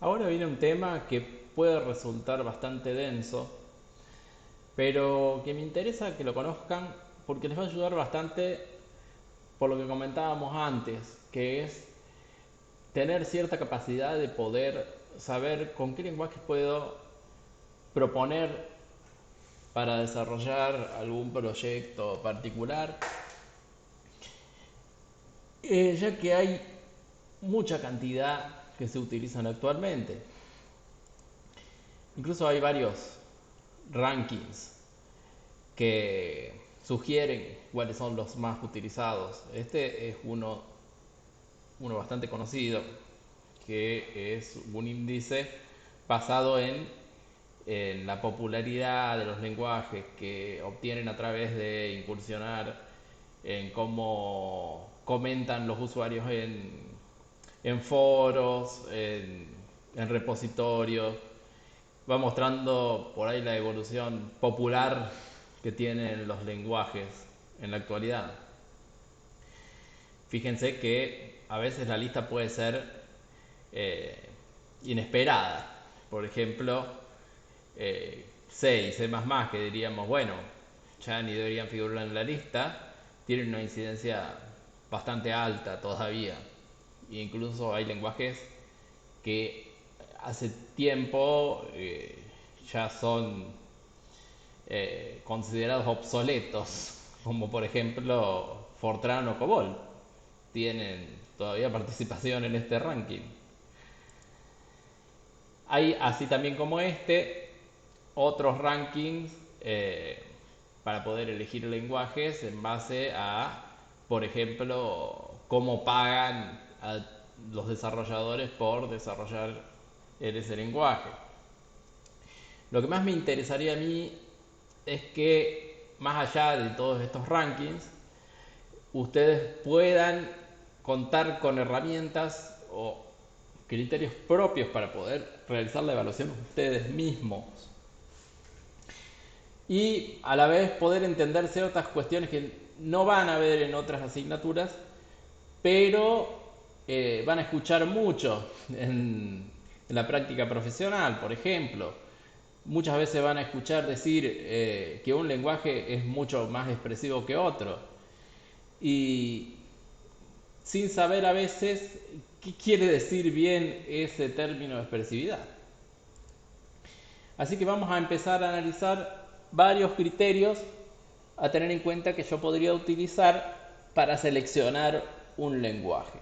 Ahora viene un tema que puede resultar bastante denso, pero que me interesa que lo conozcan porque les va a ayudar bastante por lo que comentábamos antes, que es tener cierta capacidad de poder saber con qué lenguaje puedo proponer para desarrollar algún proyecto particular, ya que hay mucha cantidad que se utilizan actualmente. Incluso hay varios rankings que sugieren cuáles son los más utilizados. Este es uno bastante conocido, que es un índice basado en la popularidad de los lenguajes que obtienen a través de incursionar en cómo comentan los usuarios en foros, en repositorios. Va mostrando por ahí la evolución popular que tienen los lenguajes en la actualidad. Fíjense que a veces la lista puede ser eh, inesperada. Por ejemplo, C y C++, que diríamos, bueno, ya ni deberían figurar en la lista, tienen una incidencia bastante alta todavía. E incluso hay lenguajes que hace tiempo ya son considerados obsoletos, como por ejemplo Fortran o COBOL. Tienen todavía participación en este ranking. Hay, así también como este, otros rankings para poder elegir lenguajes en base a, por ejemplo, cómo pagan a los desarrolladores por desarrollar ese lenguaje. Lo que más me interesaría a mí es que, más allá de todos estos rankings, ustedes puedan contar con herramientas o criterios propios para poder realizar la evaluación ustedes mismos y a la vez poder entender ciertas cuestiones que no van a ver en otras asignaturas, pero van a escuchar mucho en la práctica profesional. Por ejemplo, muchas veces van a escuchar decir que un lenguaje es mucho más expresivo que otro y sin saber a veces qué quiere decir bien ese término de expresividad. Así que vamos a empezar a analizar varios criterios a tener en cuenta que yo podría utilizar para seleccionar un lenguaje.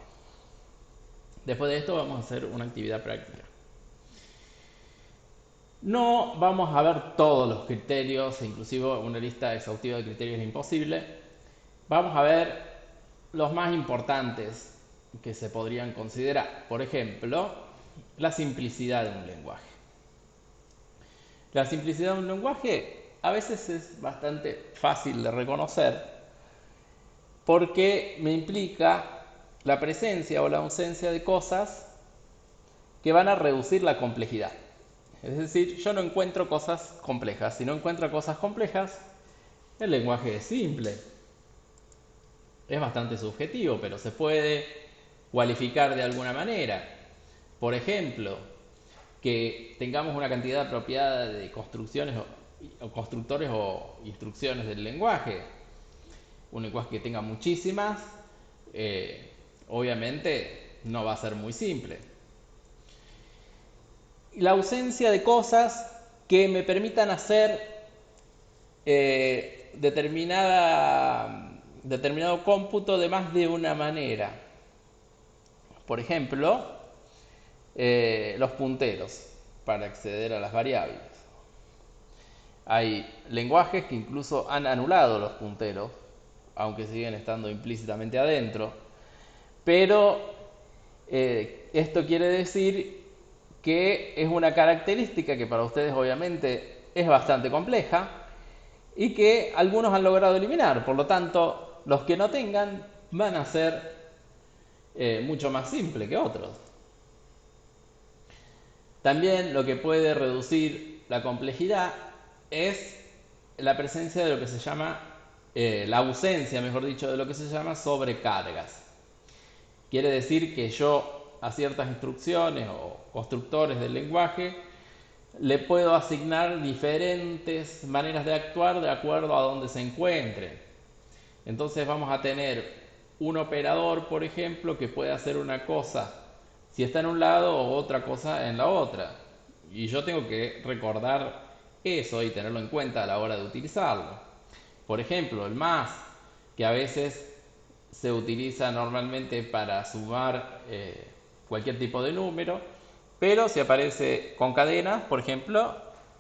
Después de esto vamos a hacer una actividad práctica. No vamos a ver todos los criterios, inclusive una lista exhaustiva de criterios es imposible. Vamos a ver los más importantes que se podrían considerar. Por ejemplo, la simplicidad de un lenguaje. La simplicidad de un lenguaje a veces es bastante fácil de reconocer porque me implica la presencia o la ausencia de cosas que van a reducir la complejidad. Es decir, yo no encuentro cosas complejas. Si no encuentro cosas complejas, el lenguaje es simple. Es bastante subjetivo, pero se puede cualificar de alguna manera. Por ejemplo, que tengamos una cantidad apropiada de construcciones o constructores o instrucciones del lenguaje. Un lenguaje que tenga muchísimas, obviamente no va a ser muy simple. Y la ausencia de cosas que me permitan hacer determinado cómputo de más de una manera. Por ejemplo, los punteros para acceder a las variables. Hay lenguajes que incluso han anulado los punteros, aunque siguen estando implícitamente adentro. Pero esto quiere decir que es una característica que para ustedes obviamente es bastante compleja y que algunos han logrado eliminar. Por lo tanto, los que no tengan van a ser mucho más simples que otros. También lo que puede reducir la complejidad es la presencia de lo que se llama, la ausencia, mejor dicho, de lo que se llama sobrecargas. Quiere decir que yo a ciertas instrucciones o constructores del lenguaje, le puedo asignar diferentes maneras de actuar de acuerdo a donde se encuentren. Entonces vamos a tener un operador, por ejemplo, que puede hacer una cosa si está en un lado o otra cosa en la otra. Y yo tengo que recordar eso y tenerlo en cuenta a la hora de utilizarlo. Por ejemplo, el más, que a veces se utiliza normalmente para sumar cualquier tipo de número, pero si aparece con cadenas, por ejemplo,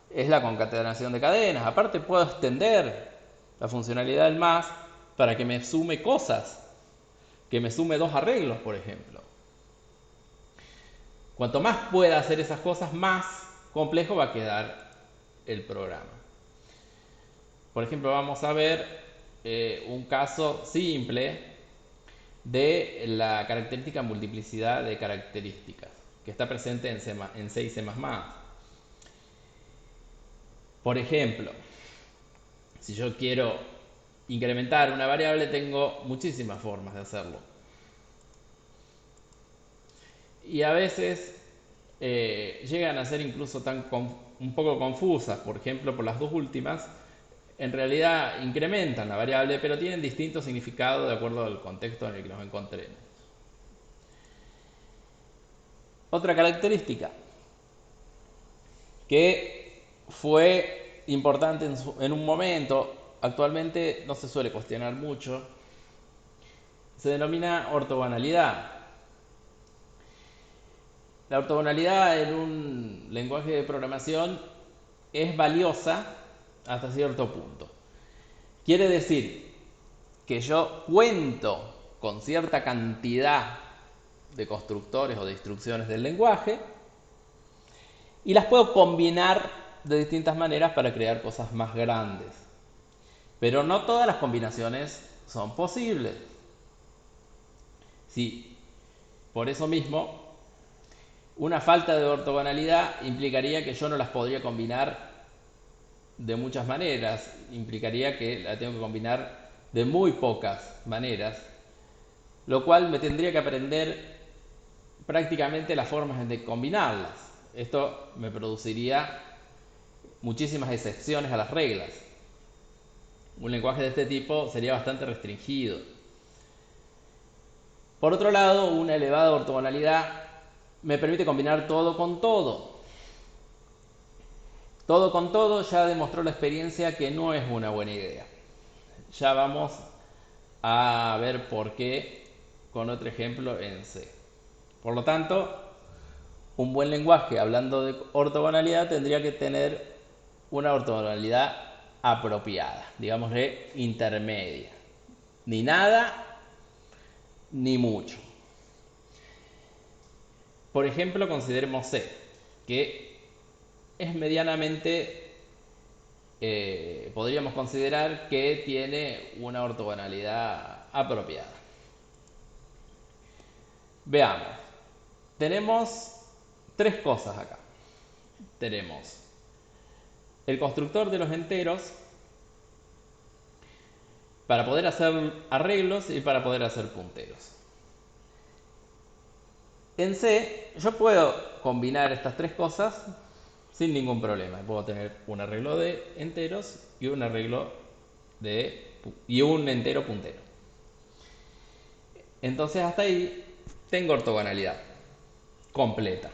es la concatenación de cadenas. Aparte puedo extender la funcionalidad del más para que me sume cosas, que me sume dos arreglos, por ejemplo. Cuanto más pueda hacer esas cosas, más complejo va a quedar el programa. Por ejemplo, vamos a ver un caso simple de la característica multiplicidad de características, que está presente en C y C++. Por ejemplo, si yo quiero incrementar una variable, tengo muchísimas formas de hacerlo. Y a veces llegan a ser incluso un poco confusas. Por ejemplo, por las dos últimas, en realidad incrementan la variable, pero tienen distinto significado de acuerdo al contexto en el que nos encontremos. Otra característica que fue importante en un momento, actualmente no se suele cuestionar mucho, se denomina ortogonalidad. La ortogonalidad en un lenguaje de programación es valiosa hasta cierto punto. Quiere decir que yo cuento con cierta cantidad de constructores o de instrucciones del lenguaje y las puedo combinar de distintas maneras para crear cosas más grandes. Pero no todas las combinaciones son posibles. Sí, por eso mismo, una falta de ortogonalidad implicaría que yo no las podría combinar de muchas maneras. Implicaría que la tengo que combinar de muy pocas maneras, lo cual me tendría que aprender prácticamente las formas de combinarlas. Esto me produciría muchísimas excepciones a las reglas. Un lenguaje de este tipo sería bastante restringido. Por otro lado, una elevada ortogonalidad me permite combinar todo con todo. Todo con todo ya demostró la experiencia que no es una buena idea. Ya vamos a ver por qué con otro ejemplo en C. Por lo tanto, un buen lenguaje, hablando de ortogonalidad, tendría que tener una ortogonalidad apropiada, digámosle intermedia. Ni nada, ni mucho. Por ejemplo, consideremos C, que es medianamente, podríamos considerar que tiene una ortogonalidad apropiada. Veamos, tenemos tres cosas acá. Tenemos el constructor de los enteros para poder hacer arreglos y para poder hacer punteros. En C yo puedo combinar estas tres cosas sin ningún problema. Puedo tener un arreglo de enteros y un un entero puntero. Entonces hasta ahí tengo ortogonalidad completa.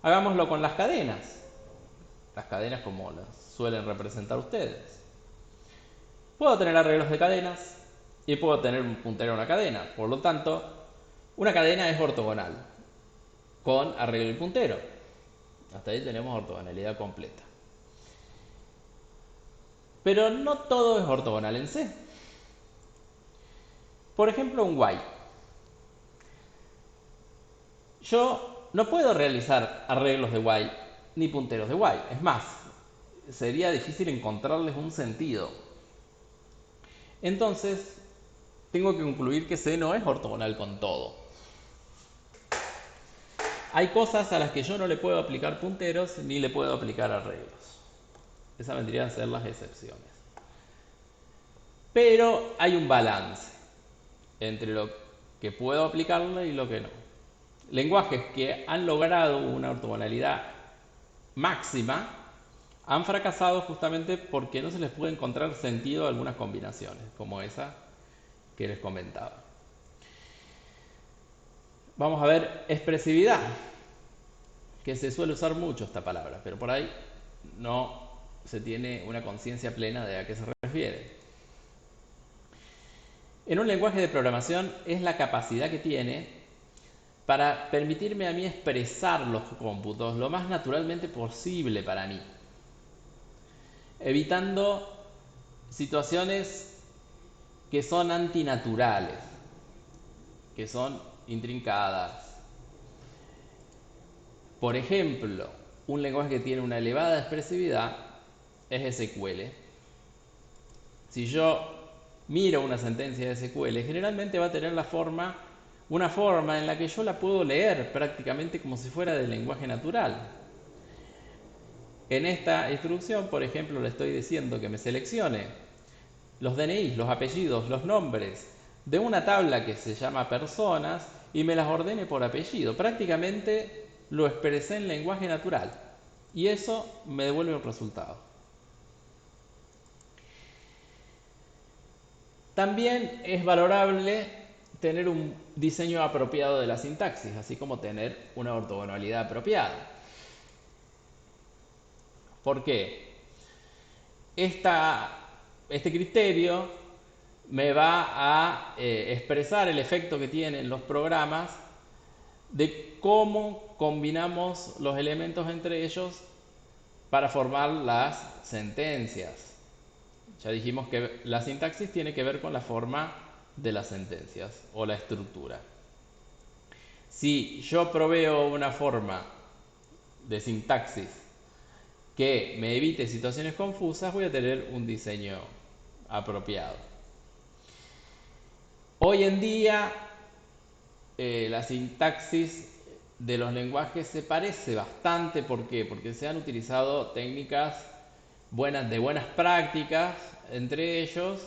Hagámoslo con las cadenas. Las cadenas como las suelen representar ustedes. Puedo tener arreglos de cadenas y puedo tener un puntero a una cadena. Por lo tanto, una cadena es ortogonal con arreglo y puntero. Hasta ahí tenemos ortogonalidad completa. Pero no todo es ortogonal en C. Por ejemplo, un while. Yo no puedo realizar arreglos de while ni punteros de while. Es más, sería difícil encontrarles un sentido. Entonces, tengo que concluir que C no es ortogonal con todo. Hay cosas a las que yo no le puedo aplicar punteros ni le puedo aplicar arreglos. Esas vendrían a ser las excepciones. Pero hay un balance entre que puedo aplicarle y lo que no. Lenguajes que han logrado una ortogonalidad máxima han fracasado justamente porque no se les puede encontrar sentido a algunas combinaciones, como esa que les comentaba. Vamos a ver expresividad, que se suele usar mucho esta palabra, pero por ahí no se tiene una conciencia plena de a qué se refiere. En un lenguaje de programación es la capacidad que tiene para permitirme a mí expresar los cómputos lo más naturalmente posible para mí, evitando situaciones que son antinaturales, que son intrincadas. Por ejemplo, un lenguaje que tiene una elevada expresividad es SQL. Si yo miro una sentencia de SQL, generalmente va a tener una forma en la que yo la puedo leer prácticamente como si fuera del lenguaje natural. En esta instrucción, por ejemplo, le estoy diciendo que me seleccione los DNI, los apellidos, los nombres de una tabla que se llama personas y me las ordene por apellido. Prácticamente lo expresé en lenguaje natural y eso me devuelve un resultado. También es valorable tener un diseño apropiado de la sintaxis, así como tener una ortogonalidad apropiada. ¿Por qué? Este criterio me va a expresar el efecto que tienen los programas de cómo combinamos los elementos entre ellos para formar las sentencias. Ya dijimos que la sintaxis tiene que ver con la forma de las sentencias o la estructura. Si yo proveo una forma de sintaxis que me evite situaciones confusas, voy a tener un diseño apropiado. Hoy en día la sintaxis de los lenguajes se parece bastante. ¿Por qué? Porque se han utilizado técnicas de buenas prácticas entre ellos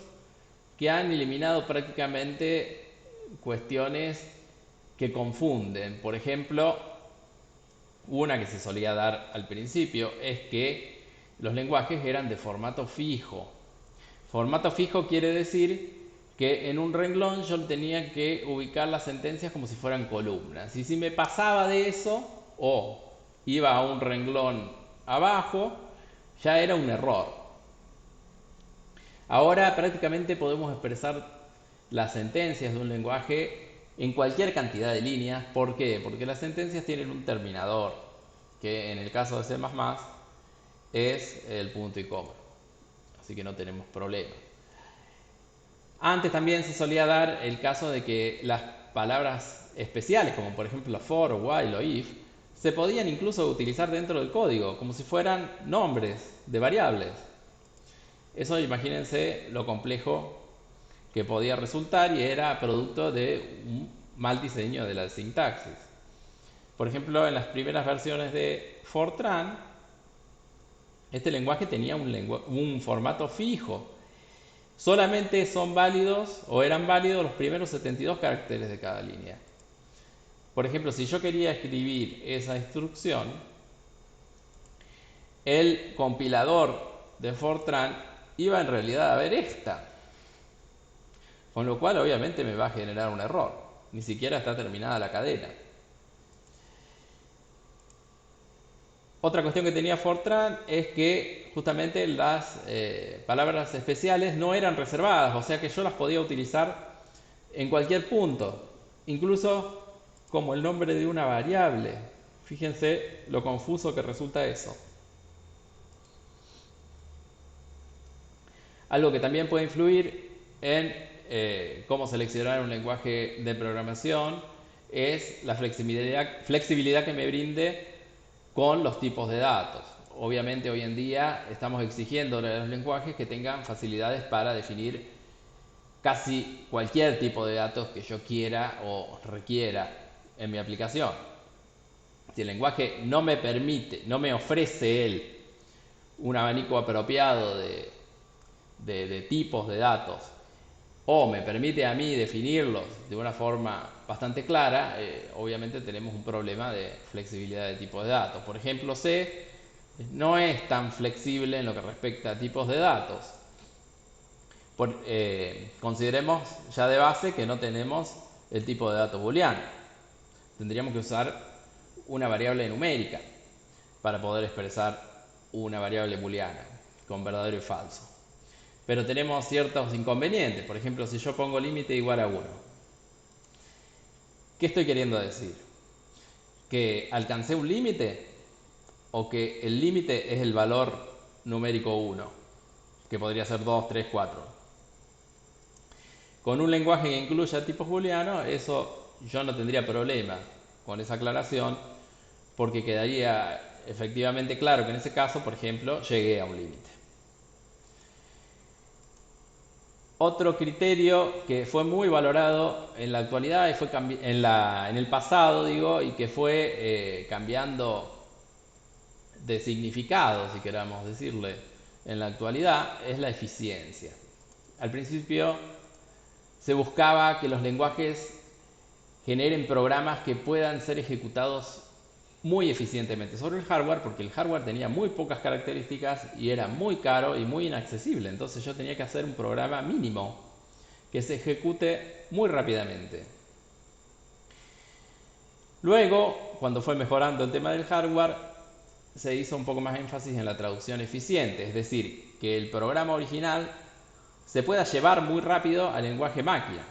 que han eliminado prácticamente cuestiones que confunden. Por ejemplo, una que se solía dar al principio es que los lenguajes eran de formato fijo. Formato fijo quiere decir que en un renglón yo tenía que ubicar las sentencias como si fueran columnas. Y si me pasaba de eso o iba a un renglón abajo, ya era un error. Ahora prácticamente podemos expresar las sentencias de un lenguaje en cualquier cantidad de líneas. ¿Por qué? Porque las sentencias tienen un terminador, que en el caso de C++ es el punto y coma. Así que no tenemos problema. Antes también se solía dar el caso de que las palabras especiales, como por ejemplo for, while o if, se podían incluso utilizar dentro del código, como si fueran nombres de variables. Eso, imagínense lo complejo que podía resultar y era producto de un mal diseño de la sintaxis. Por ejemplo, en las primeras versiones de Fortran, este lenguaje tenía un formato fijo. Solamente son válidos o eran válidos los primeros 72 caracteres de cada línea. Por ejemplo, si yo quería escribir esa instrucción, el compilador de Fortran iba en realidad a ver esta. Con lo cual obviamente me va a generar un error. Ni siquiera está terminada la cadena. Otra cuestión que tenía Fortran es que justamente las palabras especiales no eran reservadas, o sea que yo las podía utilizar en cualquier punto, incluso como el nombre de una variable. Fíjense lo confuso que resulta eso. Algo que también puede influir en cómo seleccionar un lenguaje de programación es la flexibilidad que me brinde con los tipos de datos. Obviamente hoy en día estamos exigiendo a los lenguajes que tengan facilidades para definir casi cualquier tipo de datos que yo quiera o requiera en mi aplicación. Si el lenguaje no me permite, no me ofrece él un abanico apropiado de tipos de datos o me permite a mí definirlos de una forma bastante clara, obviamente tenemos un problema de flexibilidad de tipos de datos. Por ejemplo, C no es tan flexible en lo que respecta a tipos de datos. Consideremos ya de base que no tenemos el tipo de datos booleano. Tendríamos que usar una variable numérica para poder expresar una variable booleana con verdadero y falso. Pero tenemos ciertos inconvenientes. Por ejemplo, si yo pongo límite igual a 1. ¿Qué estoy queriendo decir? ¿Que alcancé un límite o que el límite es el valor numérico 1? Que podría ser 2, 3, 4. Con un lenguaje que incluya tipos booleanos, eso yo no tendría problema con esa aclaración, porque quedaría efectivamente claro que en ese caso, por ejemplo, llegué a un límite. Otro criterio que fue muy valorado en la actualidad y fue en el pasado, digo, y que fue cambiando de significado, si queramos decirle, en la actualidad, es la eficiencia. Al principio se buscaba que los lenguajes generen programas que puedan ser ejecutados muy eficientemente sobre el hardware, porque el hardware tenía muy pocas características y era muy caro y muy inaccesible. Entonces yo tenía que hacer un programa mínimo que se ejecute muy rápidamente. Luego, cuando fue mejorando el tema del hardware, se hizo un poco más énfasis en la traducción eficiente, es decir, que el programa original se pueda llevar muy rápido al lenguaje máquina.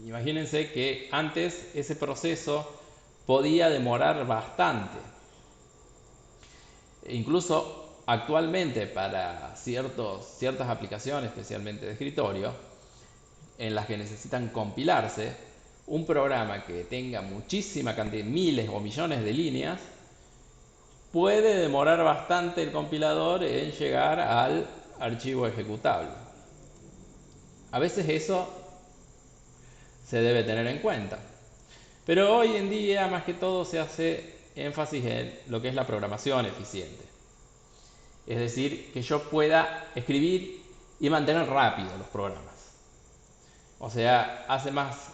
Imagínense que antes ese proceso podía demorar bastante. Incluso actualmente para ciertas aplicaciones, especialmente de escritorio, en las que necesitan compilarse, un programa que tenga muchísima cantidad, miles o millones de líneas, puede demorar bastante el compilador en llegar al archivo ejecutable. A veces eso se debe tener en cuenta. Pero hoy en día, más que todo, se hace énfasis en lo que es la programación eficiente. Es decir, que yo pueda escribir y mantener rápido los programas. O sea, hace más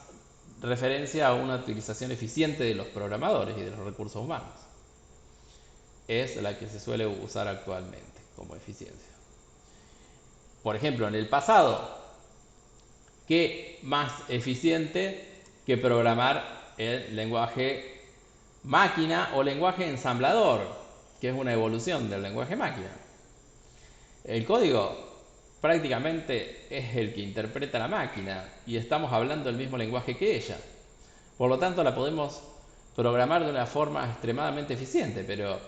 referencia a una utilización eficiente de los programadores y de los recursos humanos. Es la que se suele usar actualmente como eficiencia. Por ejemplo, en el pasado, ¿qué más eficiente que programar el lenguaje máquina o lenguaje ensamblador, que es una evolución del lenguaje máquina? El código prácticamente es el que interpreta la máquina y estamos hablando el mismo lenguaje que ella. Por lo tanto, la podemos programar de una forma extremadamente eficiente, pero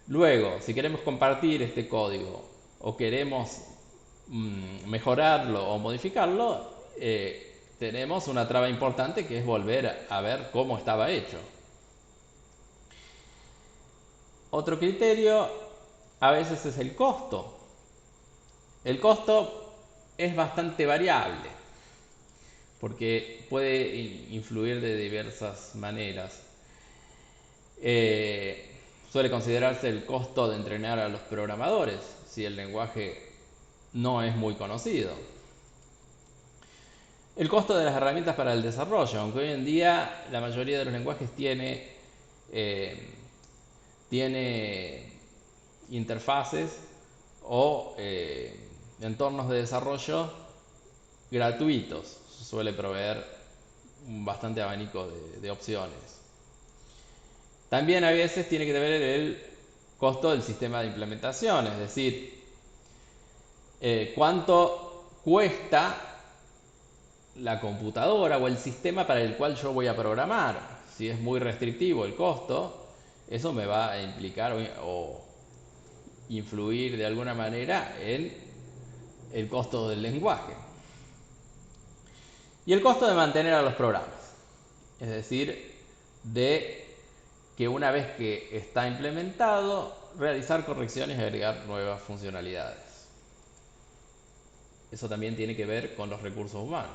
luego, si queremos compartir este código o queremos mejorarlo o modificarlo, tenemos una traba importante que es volver a ver cómo estaba hecho. Otro criterio a veces es el costo. El costo es bastante variable porque puede influir de diversas maneras. Suele considerarse el costo de entrenar a los programadores si el lenguaje no es muy conocido. El costo de las herramientas para el desarrollo, aunque hoy en día la mayoría de los lenguajes tiene interfaces o entornos de desarrollo gratuitos, suele proveer un bastante abanico de opciones. También a veces tiene que ver el costo del sistema de implementación, es decir, cuánto cuesta la computadora o el sistema para el cual yo voy a programar. Si es muy restrictivo el costo, eso me va a implicar o influir de alguna manera en el costo del lenguaje. Y el costo de mantener a los programas, es decir, de que una vez que está implementado, realizar correcciones y agregar nuevas funcionalidades. Eso también tiene que ver con los recursos humanos.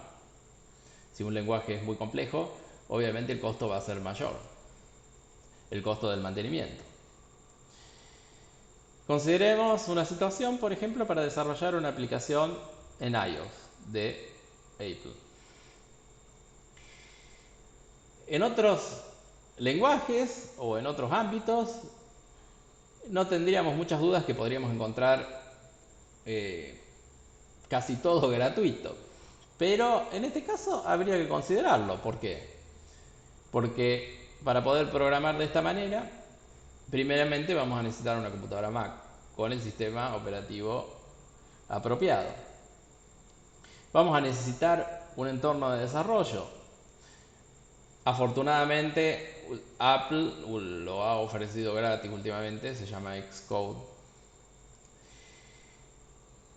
Si un lenguaje es muy complejo, obviamente el costo va a ser mayor, el costo del mantenimiento. Consideremos una situación, por ejemplo, para desarrollar una aplicación en iOS de Apple. En otros lenguajes o en otros ámbitos no tendríamos muchas dudas que podríamos encontrar eh, casi todo gratuito. Pero en este caso habría que considerarlo. ¿Por qué? Porque para poder programar de esta manera, primeramente vamos a necesitar una computadora Mac con el sistema operativo apropiado. Vamos a necesitar un entorno de desarrollo. Afortunadamente, Apple lo ha ofrecido gratis últimamente, se llama Xcode.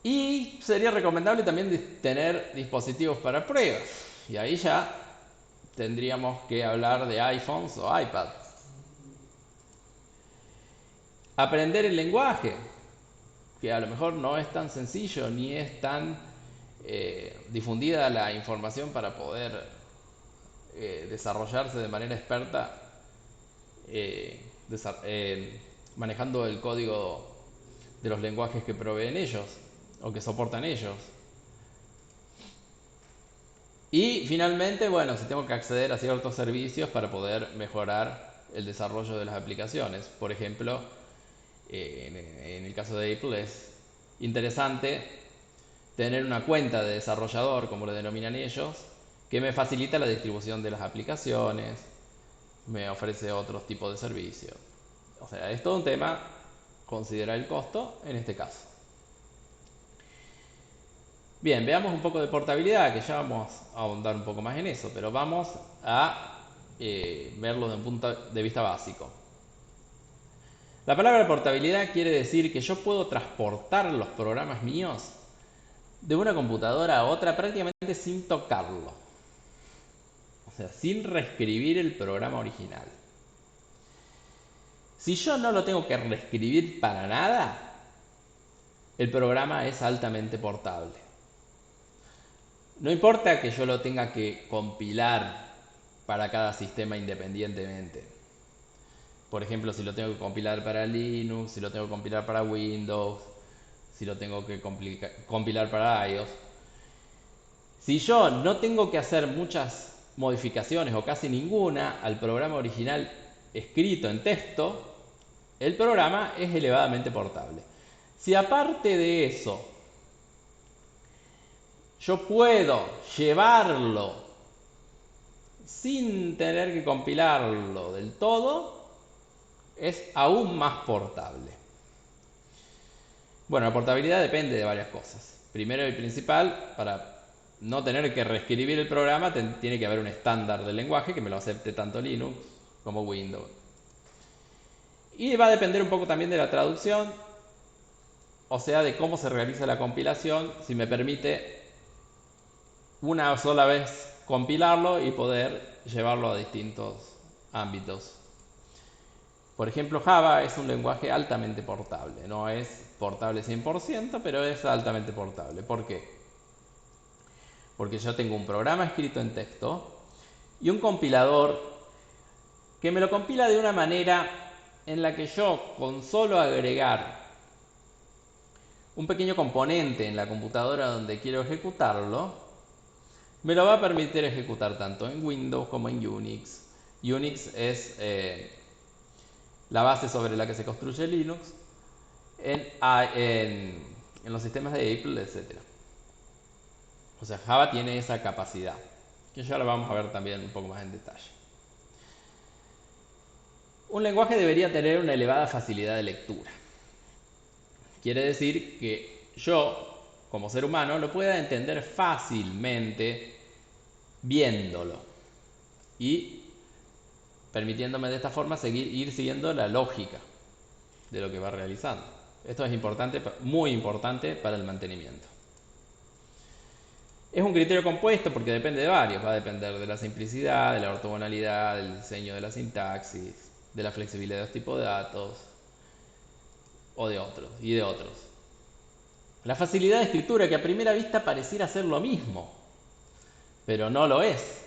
Y sería recomendable también tener dispositivos para pruebas. Y ahí ya tendríamos que hablar de iPhones o iPads. Aprender el lenguaje, que a lo mejor no es tan sencillo ni es tan difundida la información para poder desarrollarse de manera experta eh, manejando el código de los lenguajes que proveen ellos o que soportan ellos. Y finalmente, bueno, si tengo que acceder a ciertos servicios para poder mejorar el desarrollo de las aplicaciones. Por ejemplo, en el caso de Apple es interesante tener una cuenta de desarrollador, como lo denominan ellos, que me facilita la distribución de las aplicaciones, me ofrece otros tipos de servicios. O sea, es todo un tema considerar el costo en este caso. Bien, veamos un poco de portabilidad, que ya vamos a ahondar un poco más en eso, pero vamos a verlo desde un punto de vista básico. La palabra portabilidad quiere decir que yo puedo transportar los programas míos de una computadora a otra prácticamente sin tocarlo. O sea, sin reescribir el programa original. Si yo no lo tengo que reescribir para nada, el programa es altamente portable. No importa que yo lo tenga que compilar para cada sistema independientemente. Por ejemplo, si lo tengo que compilar para Linux, si lo tengo que compilar para Windows, si lo tengo que compilar para iOS. Si yo no tengo que hacer muchas modificaciones o casi ninguna al programa original escrito en texto, el programa es elevadamente portable. Si aparte de eso yo puedo llevarlo sin tener que compilarlo del todo, es aún más portable. Bueno, la portabilidad depende de varias cosas. Primero y principal, para no tener que reescribir el programa, tiene que haber un estándar del lenguaje que me lo acepte tanto Linux como Windows. Y va a depender un poco también de la traducción, o sea, de cómo se realiza la compilación, si me permite una sola vez compilarlo y poder llevarlo a distintos ámbitos. Por ejemplo, Java es un lenguaje altamente portable. No es portable 100%, pero es altamente portable. ¿Por qué? Porque yo tengo un programa escrito en texto y un compilador que me lo compila de una manera en la que yo, con solo agregar un pequeño componente en la computadora donde quiero ejecutarlo, me lo va a permitir ejecutar tanto en Windows como en Unix. Unix es la base sobre la que se construye Linux en los sistemas de Apple, etc. O sea, Java tiene esa capacidad, que ya lo vamos a ver también un poco más en detalle. Un lenguaje debería tener una elevada facilidad de lectura. Quiere decir que yo, como ser humano, lo pueda entender fácilmente viéndolo y permitiéndome de esta forma ir siguiendo la lógica de lo que va realizando. Esto es importante, muy importante para el mantenimiento. Es un criterio compuesto porque depende de varios. Va a depender de la simplicidad, de la ortogonalidad, del diseño de la sintaxis, de la flexibilidad de los tipos de datos o de otros y de otros. La facilidad de escritura, que a primera vista pareciera ser lo mismo, pero no lo es.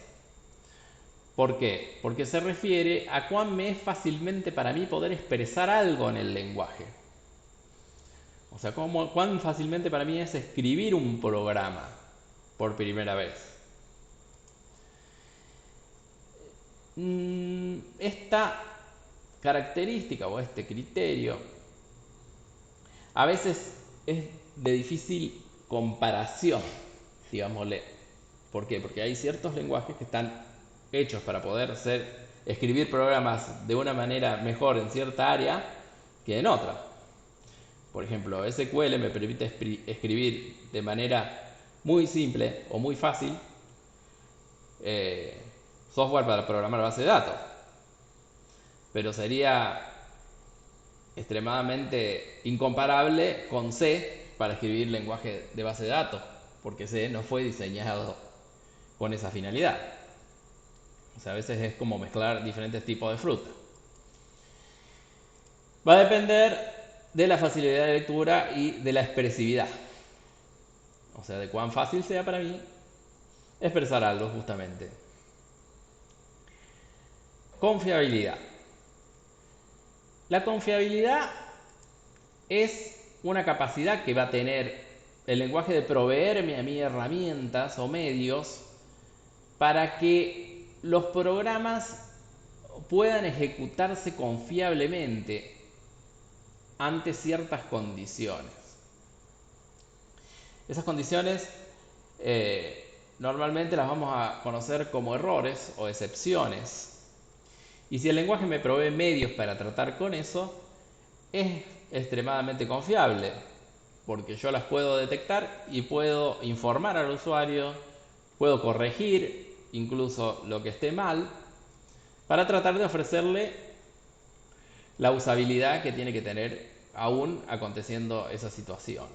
¿Por qué? Porque se refiere a cuán me es fácilmente para mí poder expresar algo en el lenguaje. O sea, cuán fácilmente para mí es escribir un programa. por primera vez. Esta característica o este criterio a veces es de difícil comparación, digámosle. ¿Por qué? Porque hay ciertos lenguajes que están hechos para poder escribir programas de una manera mejor en cierta área que en otra. Por ejemplo, SQL me permite escribir de manera muy simple o muy fácil software para programar base de datos. Pero sería extremadamente incomparable con C para escribir lenguaje de base de datos, porque C no fue diseñado con esa finalidad. O sea, a veces es como mezclar diferentes tipos de fruta. Va a depender de la facilidad de lectura y de la expresividad. O sea, de cuán fácil sea para mí expresar algo justamente. Confiabilidad. La confiabilidad es una capacidad que va a tener el lenguaje de proveerme a mí herramientas o medios para que los programas puedan ejecutarse confiablemente ante ciertas condiciones. Esas condiciones normalmente las vamos a conocer como errores o excepciones. Y si el lenguaje me provee medios para tratar con eso, es extremadamente confiable, porque yo las puedo detectar y puedo informar al usuario, puedo corregir incluso lo que esté mal, para tratar de ofrecerle la usabilidad que tiene que tener aún aconteciendo esa situación.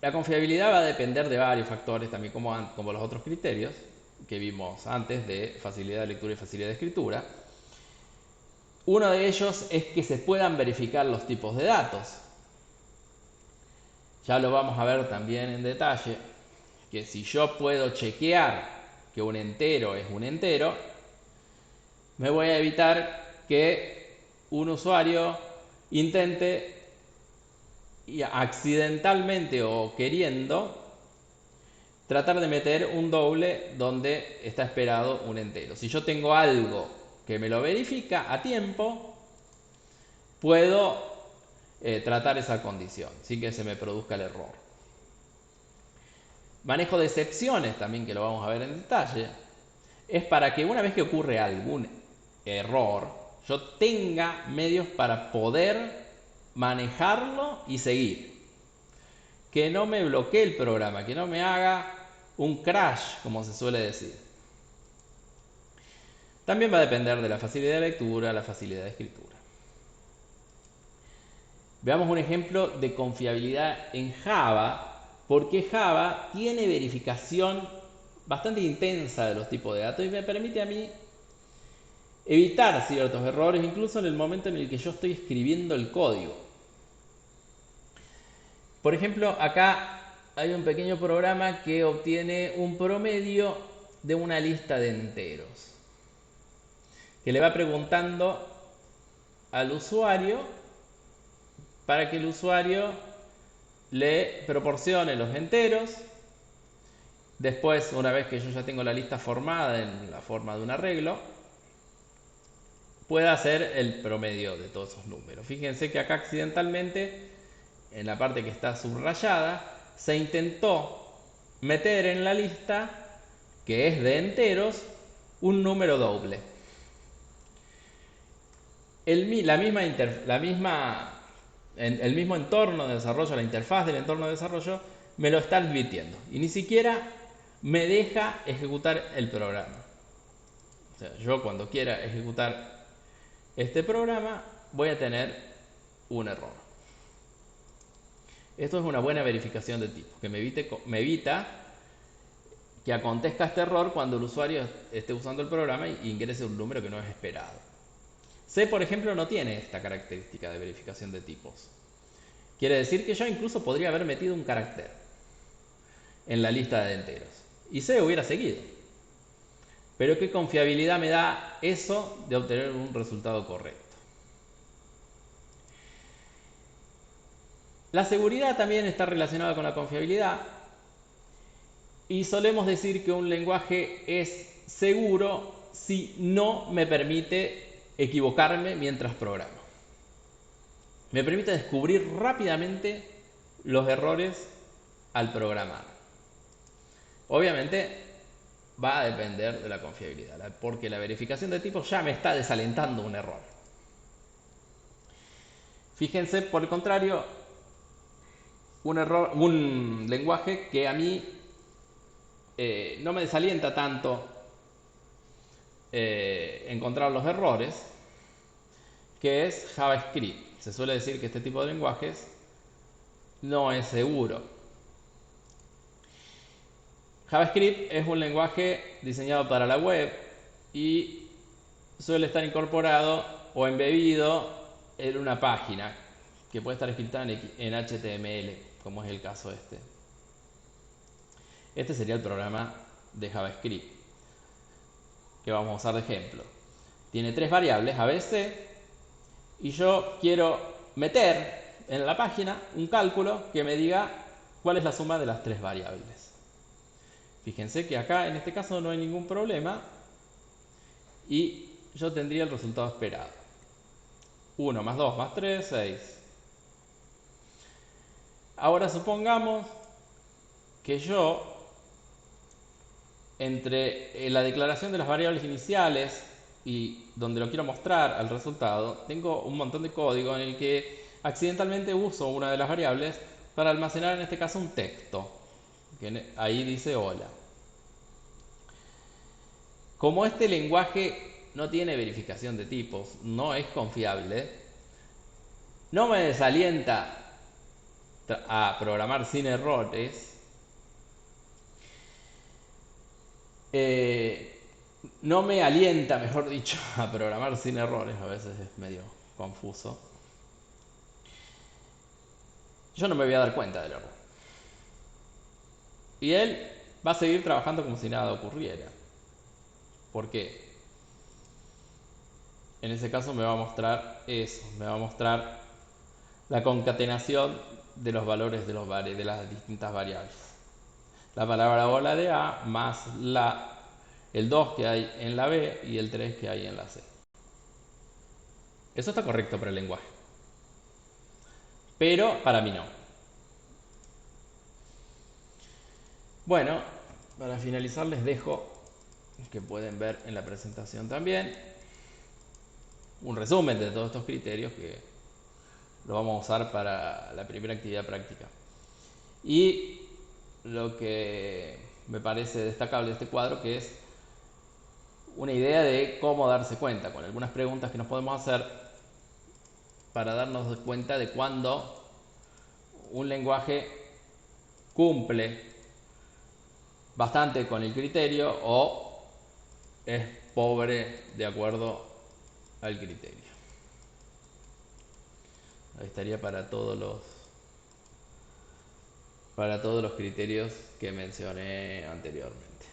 La confiabilidad va a depender de varios factores, también como los otros criterios que vimos antes de facilidad de lectura y facilidad de escritura. Uno de ellos es que se puedan verificar los tipos de datos. Ya lo vamos a ver también en detalle, que si yo puedo chequear que un entero es un entero, me voy a evitar que un usuario intente accidentalmente o queriendo tratar de meter un doble donde está esperado un entero. Si yo tengo algo que me lo verifica a tiempo, puedo tratar esa condición sin que se me produzca el error. Manejo de excepciones también, que lo vamos a ver en detalle, es para que una vez que ocurre algún error, yo tenga medios para poder manejarlo y seguir. Que no me bloquee el programa, que no me haga un crash, como se suele decir. También va a depender de la facilidad de lectura, la facilidad de escritura. Veamos un ejemplo de confiabilidad en Java, porque Java tiene verificación bastante intensa de los tipos de datos y me permite a mí evitar ciertos errores, incluso en el momento en el que yo estoy escribiendo el código. Por ejemplo, acá hay un pequeño programa que obtiene un promedio de una lista de enteros, que le va preguntando al usuario para que el usuario le proporcione los enteros. Después, una vez que yo ya tengo la lista formada en la forma de un arreglo, pueda hacer el promedio de todos esos números. Fíjense que acá accidentalmente, en la parte que está subrayada, se intentó meter en la lista, que es de enteros, un número doble. El mismo entorno de desarrollo, la interfaz del entorno de desarrollo, me lo está advirtiendo y ni siquiera me deja ejecutar el programa. O sea, yo cuando quiera ejecutar este programa voy a tener un error. Esto es una buena verificación de tipo, que me evita que acontezca este error cuando el usuario esté usando el programa e ingrese un número que no es esperado. C, por ejemplo, no tiene esta característica de verificación de tipos. Quiere decir que yo incluso podría haber metido un carácter en la lista de enteros y C hubiera seguido. Pero ¿qué confiabilidad me da eso de obtener un resultado correcto? La seguridad también está relacionada con la confiabilidad, Y solemos decir que un lenguaje es seguro si no me permite equivocarme mientras programo. Me permite descubrir rápidamente los errores al programar. Obviamente va a depender de la confiabilidad, porque la verificación de tipo ya me está desalentando un error. Fíjense, por el contrario, un lenguaje que a mí no me desalienta tanto encontrar los errores, que es JavaScript. Se suele decir que este tipo de lenguajes no es seguro. JavaScript es un lenguaje diseñado para la web y suele estar incorporado o embebido en una página que puede estar escrita en HTML, como es el caso este. Este sería el programa de JavaScript que vamos a usar de ejemplo. Tiene tres variables, ABC, y yo quiero meter en la página un cálculo que me diga cuál es la suma de las tres variables. Fíjense que acá en este caso no hay ningún problema y yo tendría el resultado esperado. 1 más 2 más 3, 6. Ahora supongamos que yo, entre la declaración de las variables iniciales y donde lo quiero mostrar al resultado, tengo un montón de código en el que accidentalmente uso una de las variables para almacenar en este caso un texto, que ahí dice hola. Como este lenguaje no tiene verificación de tipos, no es confiable, no me desalienta a programar sin errores, no me alienta, mejor dicho, a programar sin errores, a veces es medio confuso. Yo no me voy a dar cuenta del error. Y él va a seguir trabajando como si nada ocurriera. ¿Por qué? En ese caso me va a mostrar eso, me va a mostrar la concatenación de los valores de las distintas variables. La palabra hola de A más el 2 que hay en la B y el 3 que hay en la C. Eso está correcto para el lenguaje, pero para mí no. Bueno, para finalizar les dejo, que pueden ver en la presentación también, un resumen de todos estos criterios que lo vamos a usar para la primera actividad práctica. Y lo que me parece destacable de este cuadro, que es una idea de cómo darse cuenta, con algunas preguntas que nos podemos hacer para darnos cuenta de cuándo un lenguaje cumple bastante con el criterio o es pobre de acuerdo al criterio. Ahí estaría para todos los criterios que mencioné anteriormente.